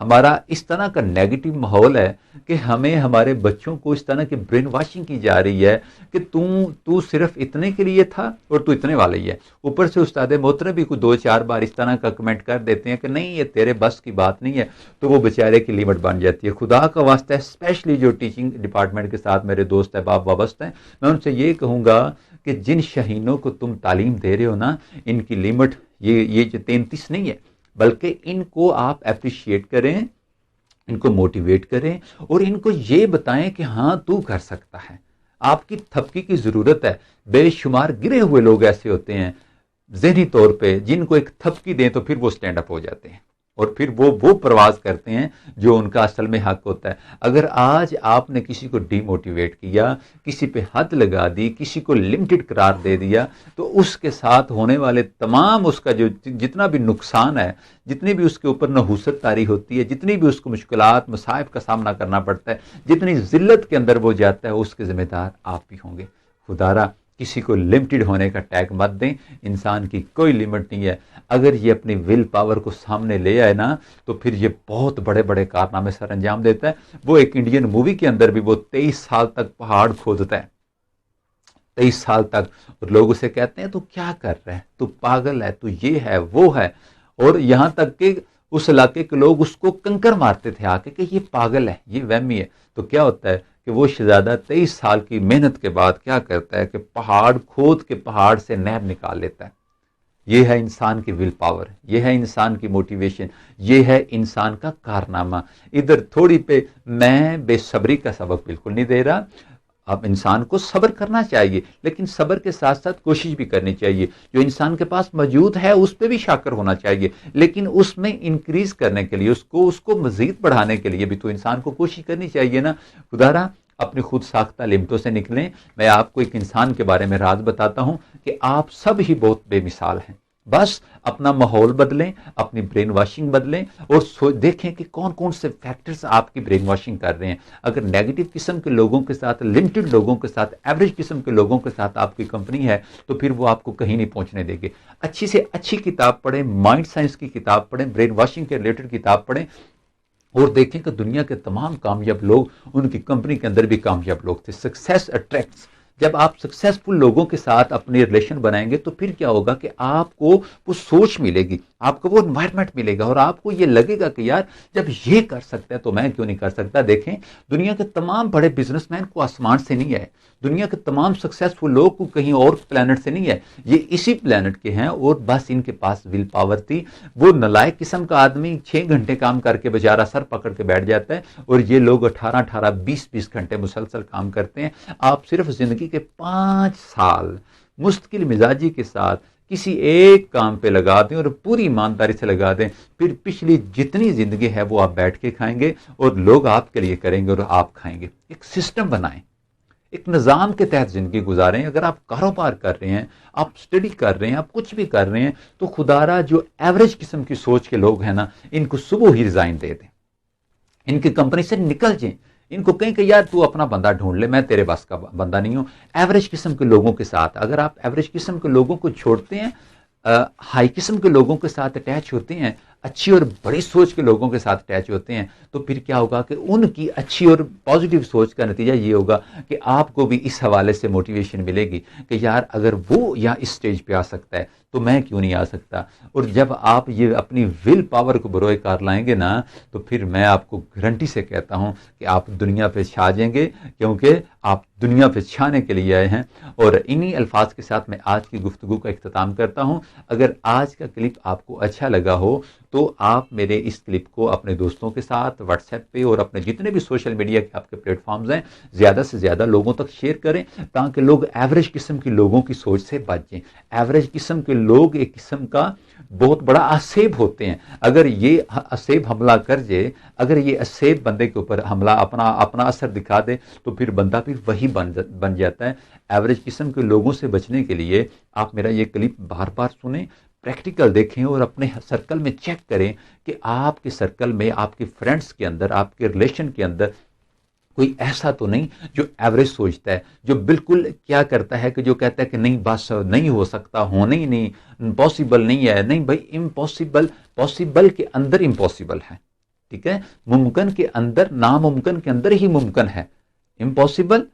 ہمارا اس طرح کا نیگیٹو ماحول ہے کہ ہمیں ہمارے بچوں کو اس طرح کی برین واشنگ کی جا رہی ہے کہ تو صرف اتنے کے لیے تھا اور تو اتنے والا ہی ہے. اوپر سے استاد محترم بھی کوئی 2-4 بار اس طرح کا کمنٹ کر دیتے ہیں کہ نہیں یہ تیرے بس کی بات نہیں ہے, تو وہ بیچارے کی لیمٹ بن جاتی ہے. خدا کا واسطہ ہے, اسپیشلی جو ٹیچنگ ڈپارٹمنٹ کے ساتھ میرے دوست احباب وابستہ ہیں, میں ان سے یہ کہوں گا کہ جن شہینوں کو تم تعلیم دے رہے ہو نا, ان کی لیمٹ یہ جو 33 نہیں ہے, بلکہ ان کو آپ اپریشیٹ کریں, ان کو موٹیویٹ کریں اور ان کو یہ بتائیں کہ ہاں تو کر سکتا ہے. آپ کی تھپکی کی ضرورت ہے. بے شمار گرے ہوئے لوگ ایسے ہوتے ہیں ذہنی طور پہ جن کو ایک تھپکی دیں تو پھر وہ سٹینڈ اپ ہو جاتے ہیں اور پھر وہ پرواز کرتے ہیں جو ان کا اصل میں حق ہوتا ہے. اگر آج آپ نے کسی کو ڈی موٹیویٹ کیا, کسی پہ حد لگا دی, کسی کو لمیٹڈ قرار دے دیا, تو اس کے ساتھ ہونے والے تمام اس کا جو جتنا بھی نقصان ہے, جتنی بھی اس کے اوپر نحوست طاری ہوتی ہے, جتنی بھی اس کو مشکلات مصائب کا سامنا کرنا پڑتا ہے, جتنی ذلت کے اندر وہ جاتا ہے, اس کے ذمہ دار آپ بھی ہوں گے. خدارا کسی کو لمیٹڈ ہونے کا ٹیگ مت دیں. انسان کی کوئی لمٹ نہیں ہے. اگر یہ اپنی ول پاور کو سامنے لے آئے نا تو پھر یہ بہت بڑے بڑے کارنامے سر انجام دیتا ہے. وہ ایک انڈین مووی کے اندر بھی وہ 23 سال تک پہاڑ کھودتا ہے, 23 سال تک, اور لوگ اسے کہتے ہیں تو کیا کر رہے ہیں, تو پاگل ہے, تو یہ ہے وہ ہے, اور یہاں تک کہ اس علاقے کے لوگ اس کو کنکر مارتے تھے آ کے کہ یہ پاگل ہے, یہ وہمی ہے. تو کیا ہوتا ہے کہ وہ شہزادہ 23 سال کی محنت کے بعد کیا کرتا ہے کہ پہاڑ کھود کے پہاڑ سے نہر نکال لیتا ہے. یہ ہے انسان کی ول پاور, یہ ہے انسان کی موٹیویشن, یہ ہے انسان کا کارنامہ. ادھر تھوڑی پہ میں بے صبری کا سبق بالکل نہیں دے رہا. اب انسان کو صبر کرنا چاہیے, لیکن صبر کے ساتھ ساتھ کوشش بھی کرنی چاہیے. جو انسان کے پاس موجود ہے اس پہ بھی شاکر ہونا چاہیے, لیکن اس میں انکریز کرنے کے لیے, اس کو مزید بڑھانے کے لیے بھی تو انسان کو کوشش کرنی چاہیے نا. خدارا اپنی خود ساختہ لمٹوں سے نکلیں. میں آپ کو ایک انسان کے بارے میں راز بتاتا ہوں کہ آپ سب ہی بہت بے مثال ہیں. بس اپنا ماحول بدلیں, اپنی برین واشنگ بدلیں, اور دیکھیں کہ کون کون سے فیکٹرز آپ کی برین واشنگ کر رہے ہیں. اگر نیگیٹو قسم کے لوگوں کے ساتھ, لمیٹڈ لوگوں کے ساتھ, ایوریج قسم کے لوگوں کے ساتھ آپ کی کمپنی ہے, تو پھر وہ آپ کو کہیں نہیں پہنچنے دے گے. اچھی سے اچھی کتاب پڑھیں, مائنڈ سائنس کی کتاب پڑھیں, برین واشنگ کے ریلیٹڈ کتاب پڑھیں, اور دیکھیں کہ دنیا کے تمام کامیاب لوگ ان کی کمپنی کے اندر بھی کامیاب لوگ تھے. Success attracts. جب آپ سکسیسفل لوگوں کے ساتھ اپنے ریلیشن بنائیں گے تو پھر کیا ہوگا کہ آپ کو وہ سوچ ملے گی, آپ کو وہ انوائرمنٹ ملے گا, اور آپ کو یہ لگے گا کہ یار جب یہ کر سکتا ہے تو میں کیوں نہیں کر سکتا. دیکھیں دنیا کے تمام بڑے بزنس مین کو آسمان سے نہیں ہے, دنیا کے تمام سکسیسفل لوگ کو کہیں اور پلانٹ سے نہیں ہے, یہ اسی پلانٹ کے ہیں, اور بس ان کے پاس ول پاور تھی. وہ نلائق قسم کا آدمی 6 گھنٹے کام کر کے بیچارہ سر پکڑ کے بیٹھ جاتا ہے, اور یہ لوگ 18 20 گھنٹے مسلسل کام کرتے ہیں. آپ صرف زندگی کے 5 سال مستقل مزاجی کے ساتھ کسی ایک کام پہ لگا دیں اور پوری ایمانداری سے لگا دیں, پھر پچھلی جتنی زندگی ہے وہ آپ بیٹھ کے کھائیں گے, اور لوگ آپ کے لیے کریں گے اور آپ کھائیں گے. ایک سسٹم بنائیں, ایک نظام کے تحت زندگی گزاریں. اگر آپ کاروبار کر رہے ہیں, آپ اسٹڈی کر رہے ہیں, آپ کچھ بھی کر رہے ہیں, تو خدارا جو ایوریج قسم کی سوچ کے لوگ ہیں نا, ان کو صبح ہی ریزائن دے دیں, ان کی کمپنی سے نکل جائیں. ان کو کہیں کہ یار تو اپنا بندہ ڈھونڈ لے, میں تیرے بس کا بندہ نہیں ہوں. ایوریج قسم کے لوگوں کے ساتھ اگر آپ ایوریج قسم کے لوگوں کو چھوڑتے ہیں, ہائی قسم کے لوگوں کے ساتھ اٹیچ ہوتے ہیں, اچھی اور بڑی سوچ کے لوگوں کے ساتھ اٹیچ ہوتے ہیں, تو پھر کیا ہوگا کہ ان کی اچھی اور پازیٹیو سوچ کا نتیجہ یہ ہوگا کہ آپ کو بھی اس حوالے سے موٹیویشن ملے گی کہ یار اگر وہ یہاں اس سٹیج پہ آ سکتا ہے تو میں کیوں نہیں آ سکتا. اور جب آپ یہ اپنی ول پاور کو بروئے کار لائیں گے نا, تو پھر میں آپ کو گارنٹی سے کہتا ہوں کہ آپ دنیا پہ چھا جائیں گے, کیونکہ آپ دنیا پہ چھانے کے لیے آئے ہیں. اور انہی الفاظ کے ساتھ میں آج کی گفتگو کا اختتام کرتا ہوں. اگر آج کا کلپ آپ کو اچھا لگا ہو تو آپ میرے اس کلپ کو اپنے دوستوں کے ساتھ واٹس ایپ پہ اور اپنے جتنے بھی سوشل میڈیا کے آپ کے پلیٹ فارمز ہیں زیادہ سے زیادہ لوگوں تک شیئر کریں, تاکہ لوگ ایوریج قسم کی لوگوں کی سوچ سے بچ جائیں. ایوریج قسم کے لوگ ایک قسم کا بہت بڑا اسیب ہوتے ہیں. اگر یہ اسیب حملہ کر جائے, اگر یہ اسیب بندے کے اوپر حملہ اپنا اثر دکھا دے, تو پھر بندہ پھر وہی بن جاتا ہے. ایوریج قسم کے لوگوں سے بچنے کے لیے آپ میرا یہ کلپ بار بار سنیں, پریکٹیکل دیکھیں, اور اپنے سرکل میں چیک کریں کہ آپ کے سرکل میں, آپ کے فرینڈس کے اندر, آپ کے ریلیشن کے اندر کوئی ایسا تو نہیں جو ایوریج سوچتا ہے, جو بالکل کیا کرتا ہے کہ جو کہتا ہے کہ نہیں بس نہیں ہو سکتا, ہونا ہی نہیں, پاسبل نہیں ہے. نہیں بھائی, امپاسبل پاسبل کے اندر امپاسبل ہے. ٹھیک ہے, ممکن کے اندر ناممکن کے اندر ہی ممکن ہے, امپاسبل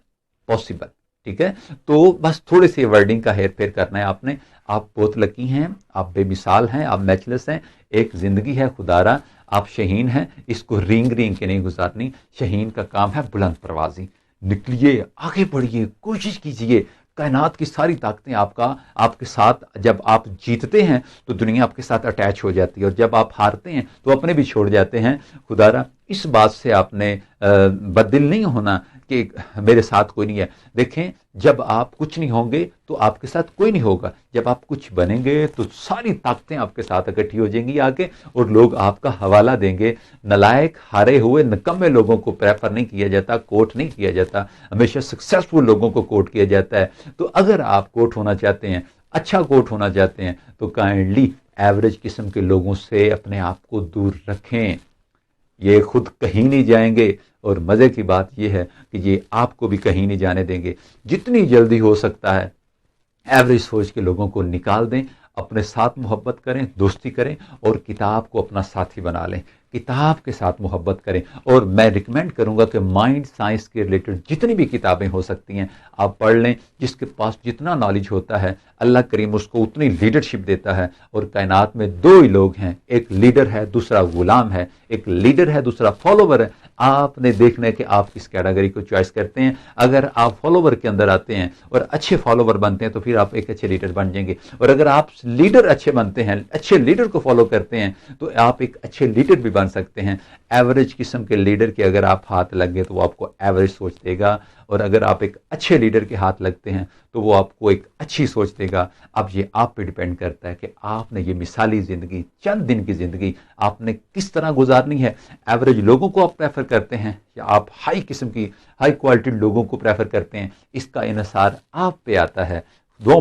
پاسبل. ٹھیک ہے, تو بس تھوڑے سے ورڈنگ کا ہیر پھیر کرنا ہے آپ نے. آپ بہت لکی ہیں, آپ بے مثال ہیں, آپ میچلس ہیں. ایک زندگی ہے خدارا, آپ شہین ہیں, اس کو رینگ رینگ کے نہیں گزارنی. شہین کا کام ہے بلند پروازی. نکلیے, آگے بڑھیے, کوشش کیجئے. کائنات کی ساری طاقتیں آپ کے ساتھ, جب آپ جیتتے ہیں تو دنیا آپ کے ساتھ اٹیچ ہو جاتی ہے, اور جب آپ ہارتے ہیں تو اپنے بھی چھوڑ جاتے ہیں. خدارا اس بات سے آپ نے بددل نہیں ہونا کہ میرے ساتھ کوئی نہیں ہے. دیکھیں, جب آپ کچھ نہیں ہوں گے تو آپ کے ساتھ کوئی نہیں ہوگا. جب آپ کچھ بنیں گے تو ساری طاقتیں آپ کے ساتھ اکٹھی ہو جائیں گی آگے, اور لوگ آپ کا حوالہ دیں گے. نلائق, ہارے ہوئے, نکمے لوگوں کو پریفر نہیں کیا جاتا, کوٹ نہیں کیا جاتا. ہمیشہ سکسیسفل لوگوں کو کوٹ کیا جاتا ہے. تو اگر آپ کوٹ ہونا چاہتے ہیں, اچھا کوٹ ہونا چاہتے ہیں, تو کائنڈلی ایوریج قسم کے لوگوں سے اپنے آپ کو دور رکھیں. یہ خود کہیں نہیں جائیں گے, اور مزے کی بات یہ ہے کہ یہ آپ کو بھی کہیں نہیں جانے دیں گے. جتنی جلدی ہو سکتا ہے ایوریج سوچ کے لوگوں کو نکال دیں, اپنے ساتھ محبت کریں, دوستی کریں, اور کتاب کو اپنا ساتھی بنا لیں. کتاب کے ساتھ محبت کریں. اور میں ریکمینڈ کروں گا کہ مائنڈ سائنس کے ریلیٹڈ جتنی بھی کتابیں ہو سکتی ہیں آپ پڑھ لیں. جس کے پاس جتنا نالج ہوتا ہے اللہ کریم اس کو اتنی لیڈرشپ دیتا ہے. اور کائنات میں دو ہی لوگ ہیں, ایک لیڈر ہے, دوسرا غلام ہے. ایک لیڈر ہے, دوسرا فالوور ہے. آپ نے دیکھنا ہے کہ آپ کس کیٹیگری کو چوائس کرتے ہیں. اگر آپ فالوور کے اندر آتے ہیں اور اچھے فالوور بنتے ہیں تو پھر آپ ایک اچھے لیڈر بن جائیں گے. اور اگر آپ لیڈر اچھے بنتے ہیں, اچھے لیڈر کو فالو کرتے ہیں, تو آپ ایک اچھے لیڈر بھی بن سکتے ہیں. ایوریج قسم کے لیڈر کے اگر آپ ہاتھ لگ گئے تو وہ آپ کو ایوریج سوچ دے گا, اور اگر آپ ایک اچھے لیڈر کے ہاتھ لگتے ہیں تو وہ آپ کو ایک اچھی سوچ دے گا. اب یہ آپ پہ ڈیپینڈ کرتا ہے کہ آپ نے یہ مثالی زندگی, چند دن کی زندگی آپ نے کس طرح گزارنی ہے. ایوریج لوگوں کو آپ پریفر کرتے ہیں یا آپ ہائی قسم کی, ہائی کوالٹی لوگوں کو پریفر کرتے ہیں, اس کا انحصار آپ پہ آتا ہے. دو